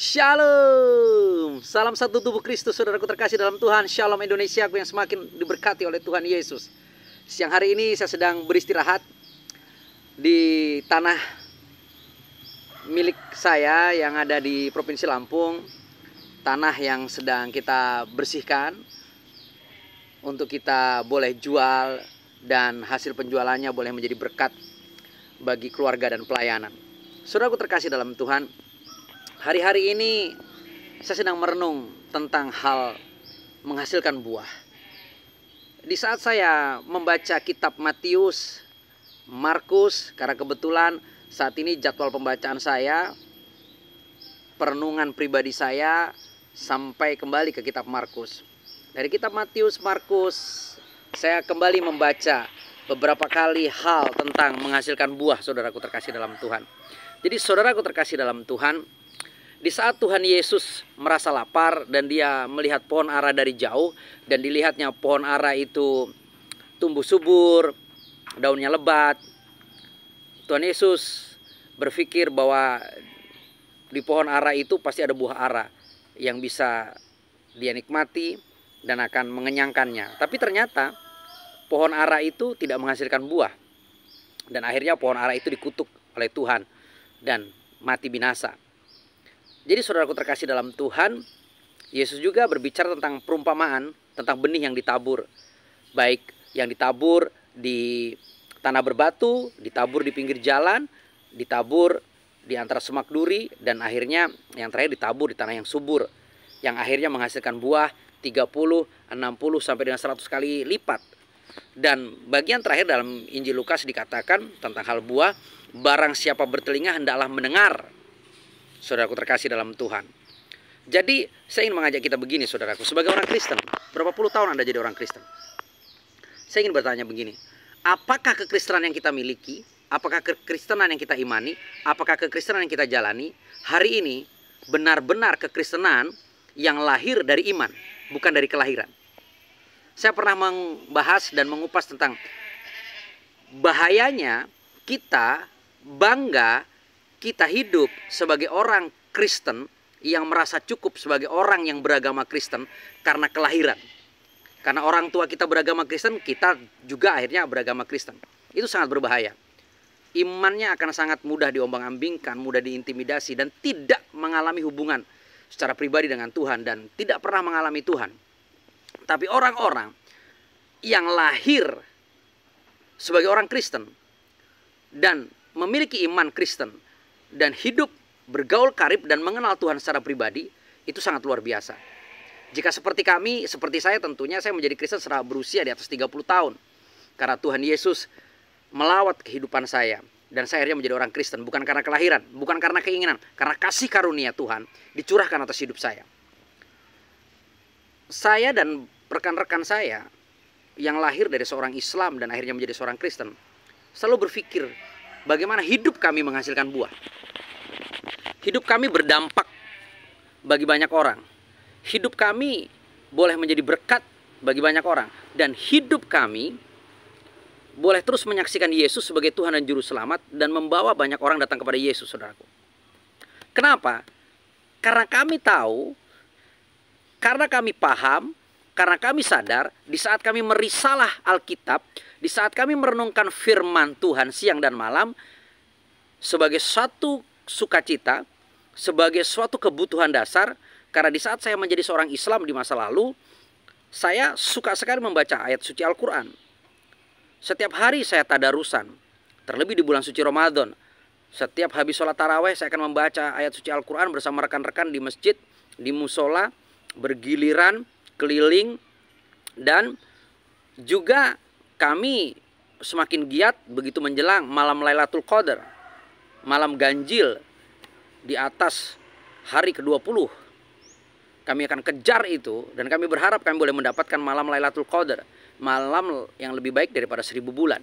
Shalom, salam satu tubuh Kristus, saudaraku terkasih dalam Tuhan. Shalom Indonesia, aku yang semakin diberkati oleh Tuhan Yesus. Siang hari ini saya sedang beristirahat di tanah milik saya yang ada di Provinsi Lampung. Tanah yang sedang kita bersihkan untuk kita boleh jual, dan hasil penjualannya boleh menjadi berkat bagi keluarga dan pelayanan. Saudaraku terkasih dalam Tuhan, hari-hari ini saya sedang merenung tentang hal menghasilkan buah. Di saat saya membaca kitab Matius, Markus, karena kebetulan saat ini jadwal pembacaan saya, perenungan pribadi saya sampai kembali ke kitab Markus. Dari kitab Matius, Markus, saya kembali membaca beberapa kali hal tentang menghasilkan buah, saudaraku terkasih dalam Tuhan. Jadi saudaraku terkasih dalam Tuhan, di saat Tuhan Yesus merasa lapar dan dia melihat pohon ara dari jauh, dan dilihatnya pohon ara itu tumbuh subur, daunnya lebat, Tuhan Yesus berpikir bahwa di pohon ara itu pasti ada buah ara yang bisa dia nikmati dan akan mengenyangkannya. Tapi ternyata pohon ara itu tidak menghasilkan buah, dan akhirnya pohon ara itu dikutuk oleh Tuhan dan mati binasa. Jadi saudaraku terkasih dalam Tuhan, Yesus juga berbicara tentang perumpamaan, tentang benih yang ditabur. Baik yang ditabur di tanah berbatu, ditabur di pinggir jalan, ditabur di antara semak duri, dan akhirnya yang terakhir ditabur di tanah yang subur, yang akhirnya menghasilkan buah 30, 60 sampai dengan 100 kali lipat. Dan bagian terakhir dalam Injil Lukas dikatakan tentang hal buah, barang siapa bertelinga hendaklah mendengar. Saudaraku terkasih dalam Tuhan. Jadi saya ingin mengajak kita begini, saudaraku, sebagai orang Kristen. Berapa puluh tahun Anda jadi orang Kristen? Saya ingin bertanya begini, apakah kekristenan yang kita miliki, apakah kekristenan yang kita imani, apakah kekristenan yang kita jalani hari ini benar-benar kekristenan yang lahir dari iman, bukan dari kelahiran? Saya pernah membahas dan mengupas tentang bahayanya kita bangga kita hidup sebagai orang Kristen yang merasa cukup sebagai orang yang beragama Kristen karena kelahiran. Karena orang tua kita beragama Kristen, kita juga akhirnya beragama Kristen. Itu sangat berbahaya. Imannya akan sangat mudah diombang-ambingkan, mudah diintimidasi, dan tidak mengalami hubungan secara pribadi dengan Tuhan, dan tidak pernah mengalami Tuhan. Tapi orang-orang yang lahir sebagai orang Kristen dan memiliki iman Kristen dan hidup bergaul karib dan mengenal Tuhan secara pribadi, itu sangat luar biasa. Jika seperti kami, seperti saya, tentunya saya menjadi Kristen setelah berusia di atas 30 tahun. Karena Tuhan Yesus melawat kehidupan saya, dan saya akhirnya menjadi orang Kristen, bukan karena kelahiran, bukan karena keinginan, karena kasih karunia Tuhan dicurahkan atas hidup saya. Saya dan rekan-rekan saya yang lahir dari seorang Islam dan akhirnya menjadi seorang Kristen selalu berpikir bagaimana hidup kami menghasilkan buah. Hidup kami berdampak bagi banyak orang. Hidup kami boleh menjadi berkat bagi banyak orang. Dan hidup kami boleh terus menyaksikan Yesus sebagai Tuhan dan Juru Selamat, dan membawa banyak orang datang kepada Yesus, saudaraku. Kenapa? Karena kami tahu, karena kami paham, karena kami sadar, di saat kami merisalah Alkitab, di saat kami merenungkan firman Tuhan siang dan malam, sebagai suatu sukacita, sebagai suatu kebutuhan dasar. Karena di saat saya menjadi seorang Islam di masa lalu, saya suka sekali membaca ayat suci Al-Quran. Setiap hari saya tadarusan, terlebih di bulan suci Ramadan. Setiap habis sholat taraweh saya akan membaca ayat suci Al-Quran bersama rekan-rekan di masjid, di musola, bergiliran, keliling. Dan juga kami semakin giat begitu menjelang malam Lailatul Qadar, malam ganjil di atas hari ke-20. Kami akan kejar itu, dan kami berharap kami boleh mendapatkan malam Lailatul Qadar, malam yang lebih baik daripada 1000 bulan.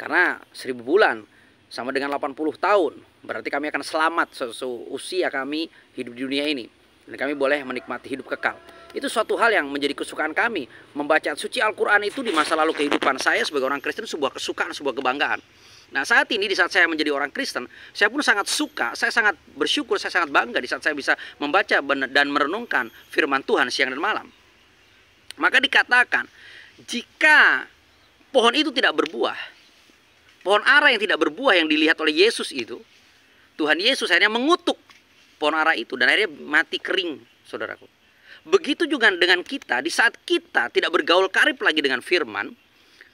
Karena 1000 bulan sama dengan 80 tahun, berarti kami akan selamat seusia kami hidup di dunia ini, dan kami boleh menikmati hidup kekal. Itu suatu hal yang menjadi kesukaan kami. Membaca suci Al-Quran itu di masa lalu kehidupan saya sebagai orang Kristen sebuah kesukaan, sebuah kebanggaan. Nah, saat ini di saat saya menjadi orang Kristen, saya pun sangat suka, saya sangat bersyukur, saya sangat bangga di saat saya bisa membaca dan merenungkan firman Tuhan siang dan malam. Maka dikatakan, jika pohon itu tidak berbuah, pohon ara yang tidak berbuah yang dilihat oleh Yesus itu, Tuhan Yesus akhirnya mengutuk pohon ara itu dan akhirnya mati kering, saudaraku. Begitu juga dengan kita, di saat kita tidak bergaul karib lagi dengan firman,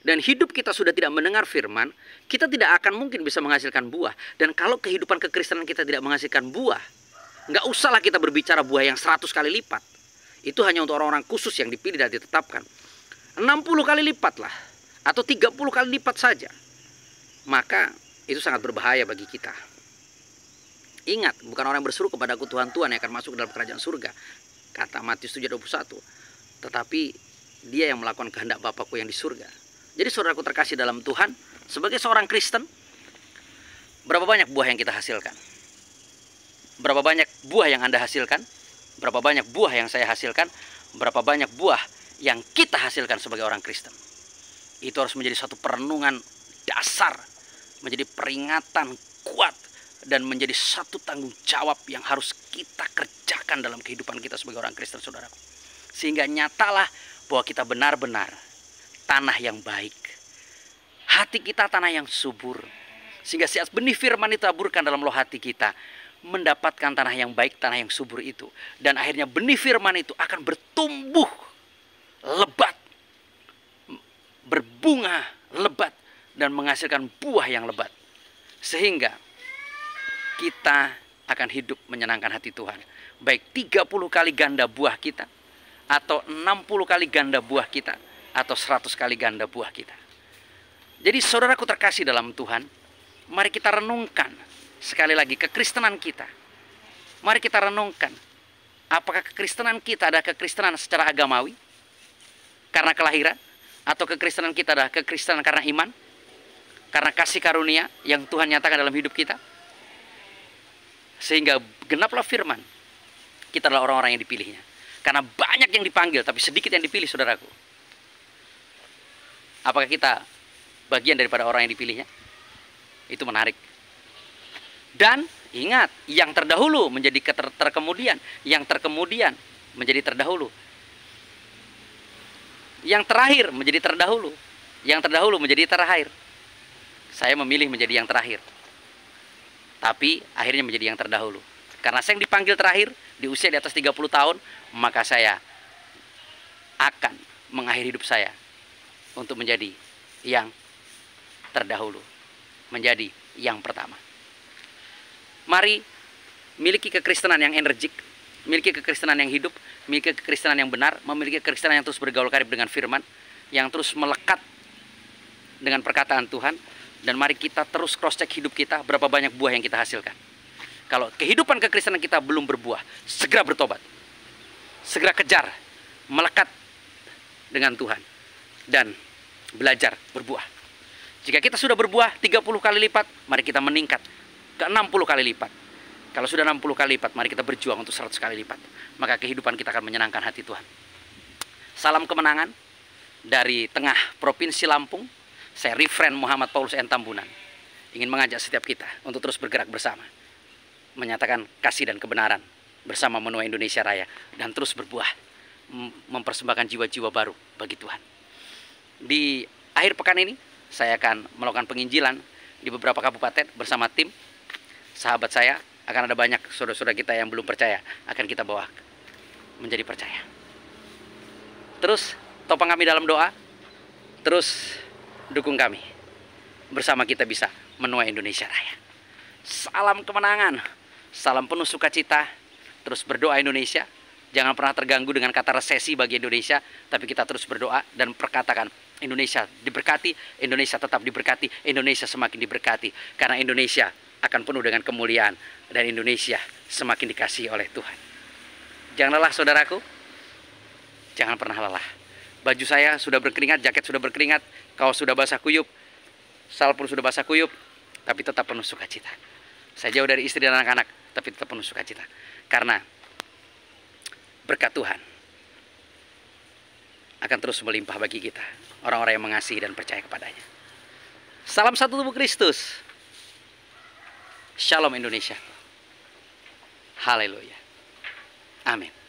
dan hidup kita sudah tidak mendengar firman, kita tidak akan mungkin bisa menghasilkan buah. Dan kalau kehidupan kekristenan kita tidak menghasilkan buah, nggak usahlah kita berbicara buah yang 100 kali lipat. Itu hanya untuk orang-orang khusus yang dipilih dan ditetapkan. 60 kali lipat lah, atau 30 kali lipat saja. Maka itu sangat berbahaya bagi kita. Ingat, bukan orang yang berseru kepadaku Tuhan, Tuhan yang akan masuk dalam kerajaan surga, kata Matius 7:21. Tetapi dia yang melakukan kehendak Bapakku yang di surga. Jadi saudaraku terkasih dalam Tuhan, sebagai seorang Kristen, berapa banyak buah yang kita hasilkan? Berapa banyak buah yang Anda hasilkan? Berapa banyak buah yang saya hasilkan? Berapa banyak buah yang kita hasilkan sebagai orang Kristen? Itu harus menjadi satu perenungan dasar, menjadi peringatan kuat, dan menjadi satu tanggung jawab yang harus kita kerjakan dalam kehidupan kita sebagai orang Kristen, saudaraku. Sehingga nyatalah bahwa kita benar-benar tanah yang baik, hati kita tanah yang subur, sehingga saat benih firman itu taburkan dalam loh hati kita, mendapatkan tanah yang baik, tanah yang subur itu, dan akhirnya benih firman itu akan bertumbuh lebat, berbunga lebat, dan menghasilkan buah yang lebat, sehingga kita akan hidup menyenangkan hati Tuhan, baik 30 kali ganda buah kita, atau 60 kali ganda buah kita, atau 100 kali ganda buah kita. Jadi saudaraku terkasih dalam Tuhan, mari kita renungkan sekali lagi kekristenan kita. Mari kita renungkan, apakah kekristenan kita adalah kekristenan secara agamawi, karena kelahiran, atau kekristenan kita adalah kekristenan karena iman, karena kasih karunia yang Tuhan nyatakan dalam hidup kita, sehingga genaplah firman, kita adalah orang-orang yang dipilihnya. Karena banyak yang dipanggil, tapi sedikit yang dipilih, saudaraku. Apakah kita bagian daripada orang yang dipilihnya? Itu menarik. Dan ingat, yang terdahulu menjadi terkemudian, yang terkemudian menjadi terdahulu, yang terakhir menjadi terdahulu, yang terdahulu menjadi terakhir. Saya memilih menjadi yang terakhir, tapi akhirnya menjadi yang terdahulu. Karena saya yang dipanggil terakhir di usia di atas 30 tahun, maka saya akan mengakhiri hidup saya untuk menjadi yang terdahulu, menjadi yang pertama. Mari miliki kekristenan yang energik, miliki kekristenan yang hidup, miliki kekristenan yang benar, memiliki kekristenan yang terus bergaul karib dengan firman, yang terus melekat dengan perkataan Tuhan. Dan mari kita terus cross check hidup kita, berapa banyak buah yang kita hasilkan. Kalau kehidupan kekristenan kita belum berbuah, segera bertobat, segera kejar, melekat dengan Tuhan, dan belajar berbuah. Jika kita sudah berbuah 30 kali lipat, mari kita meningkat ke 60 kali lipat. Kalau sudah 60 kali lipat, mari kita berjuang untuk 100 kali lipat. Maka kehidupan kita akan menyenangkan hati Tuhan. Salam kemenangan dari tengah Provinsi Lampung. Saya Reverend Muhammad Paulus N. Tambunan ingin mengajak setiap kita untuk terus bergerak bersama, menyatakan kasih dan kebenaran bersama menuai Indonesia Raya, dan terus berbuah, mempersembahkan jiwa-jiwa baru bagi Tuhan. Di akhir pekan ini saya akan melakukan penginjilan di beberapa kabupaten bersama tim sahabat saya. Akan ada banyak saudara-saudara kita yang belum percaya, akan kita bawa menjadi percaya. Terus topang kami dalam doa, terus dukung kami, bersama kita bisa menuai Indonesia Raya. Salam kemenangan, salam penuh sukacita. Terus berdoa Indonesia, jangan pernah terganggu dengan kata resesi bagi Indonesia, tapi kita terus berdoa dan perkatakan, Indonesia diberkati, Indonesia tetap diberkati, Indonesia semakin diberkati, karena Indonesia akan penuh dengan kemuliaan, dan Indonesia semakin dikasihi oleh Tuhan. Jangan lelah saudaraku, jangan pernah lelah. Baju saya sudah berkeringat, jaket sudah berkeringat, kaos sudah basah kuyup, sal pun sudah basah kuyup, tapi tetap penuh sukacita. Saya jauh dari istri dan anak-anak, tapi tetap penuh sukacita. Karena berkat Tuhan akan terus melimpah bagi kita, orang-orang yang mengasihi dan percaya kepadanya. Salam satu tubuh Kristus. Shalom Indonesia. Haleluya. Amin.